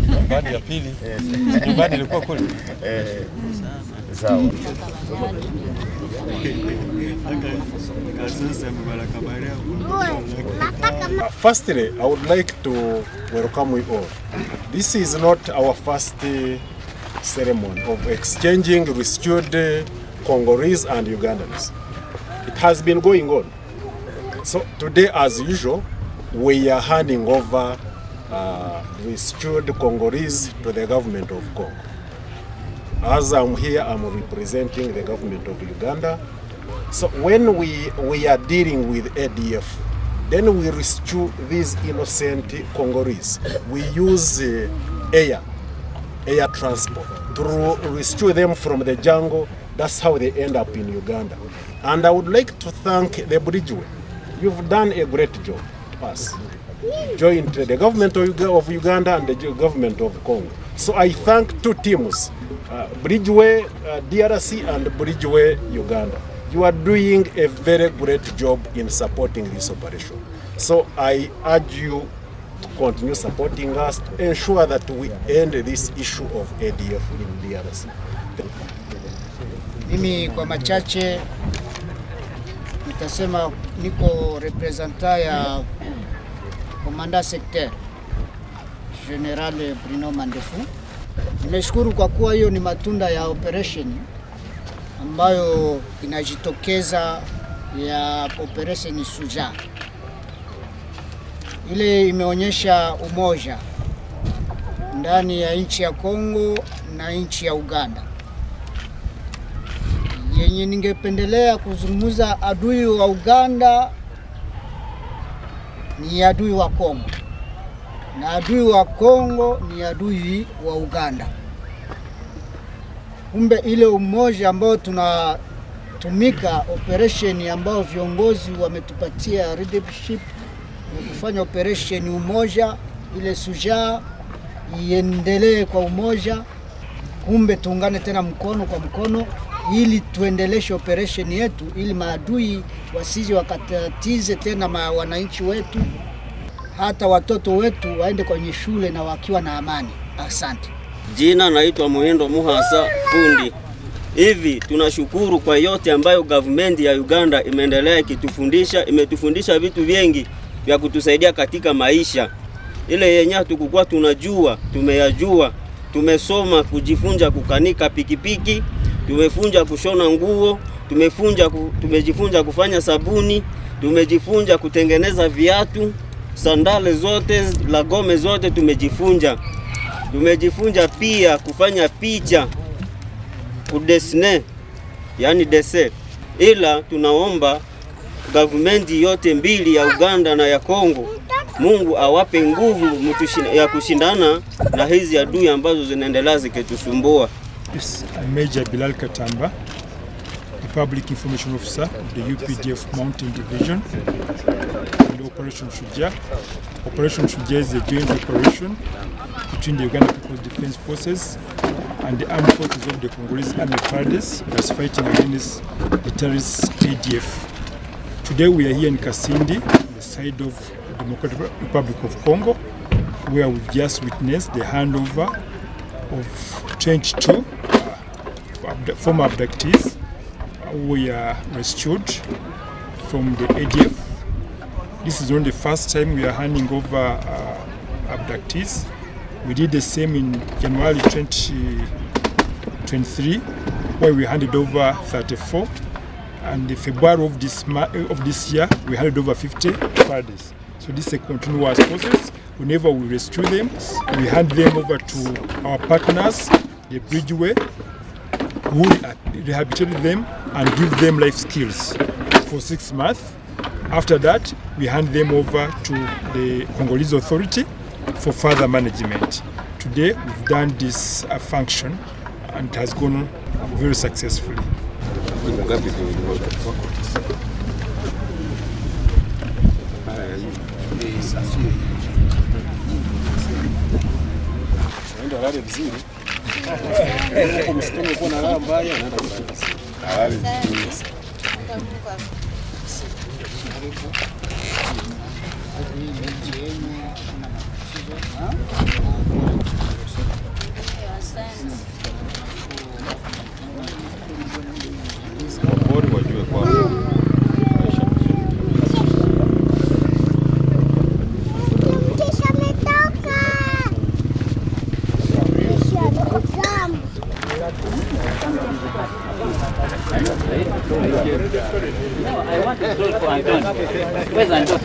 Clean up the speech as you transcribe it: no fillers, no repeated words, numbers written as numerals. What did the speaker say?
Nyumbani ya pili. Nyumbani ilikuwa kule. Sawa. Firstly, I would like to welcome you all. This is not our first ceremony of exchanging rescued Congolese and Ugandans. It has been going on. So today, as usual, we are handing over rescued Congolese to the government of Congo. As I'm here, I'm representing the government of Uganda. So when we are dealing with ADF, then we rescue these innocent Congolese. We use air transport to rescue them from the jungle. That's how they end up in Uganda. And I would like to thank the Bridgeway. You've done a great job. Pass. Joined the government of Uganda and the government of Congo. So I thank two teams, Bridgeway DRC and Bridgeway Uganda. You are doing a very great job in supporting this operation. So I urge you to continue supporting us to ensure that we end this issue of ADF in DRC. Mimi kwa machache nitasema niko representa ya Komanda Secteur General Bruno Mandefu. Nimeshukuru kwa kuwa hiyo ni matunda ya operation ambayo inajitokeza ya operation Suja. Ile imeonyesha umoja ndani ya nchi ya Kongo na nchi ya Uganda. Yenye ningependelea kuzungumza, adui wa Uganda ni adui wa Kongo na adui wa Kongo ni adui wa Uganda. Kumbe ile umoja ambao tunatumika operation ambao viongozi wametupatia leadership kufanya operation umoja, ile Suja iendelee kwa umoja. Kumbe tuungane tena mkono kwa mkono ili tuendeleshe operation yetu, ili maadui wasije wakatatize tena wananchi wetu, hata watoto wetu waende kwenye shule na wakiwa na amani. Asante. Jina naitwa Muhendo Muhasa Fundi. Hivi tunashukuru kwa yote ambayo government ya Uganda imeendelea kitufundisha, imetufundisha vitu vingi vya kutusaidia katika maisha. Ile yenye tukukua tunajua, tumeyajua, tumesoma kujifunza kukanika pikipiki, tumefunza kushona nguo, tumejifunza kufanya sabuni, tumejifunza kutengeneza viatu, sandale zote, lagome zote tumejifunza. Tumejifunza pia kufanya picha, kudesine, yani dese. Ila tunaomba government yote mbili ya Uganda na ya Kongo, Mungu awape nguvu ya kushindana na hizi adui ambazo zinaendelea zikitusumbua. Major Bilal Katamba, the Public Information Officer of the UPDF Mountain Division and Operation Shuja. Operation Shuja is a joint operation between the Uganda People's Defense Forces and the armed forces of the Congolese Army FARDC that's fighting against the terrorist ADF. Today we are here in Kasindi, the side of the Democratic Republic of Congo, where we've just witnessed the handover of 22 former abductees who were rescued from the ADF. This is not the first time we are handing over abductees. We did the same in January 2023, where we handed over 34. And in February of this year, we handed over 50 fathers. So this is a continuous process. Whenever we rescue them, we hand them over to our partners, the Bridgeway, who rehabilitate them and give them life skills for 6 months. After that, we hand them over to the Congolese authority for further management. Today, we've done this function and it has gone very successfully. Naenda rada vizuri. Huko msituni uko na raha mbaya, naenda kulala. Wapori wajue kwamba maisha I want to go for Anton. Where's Anton?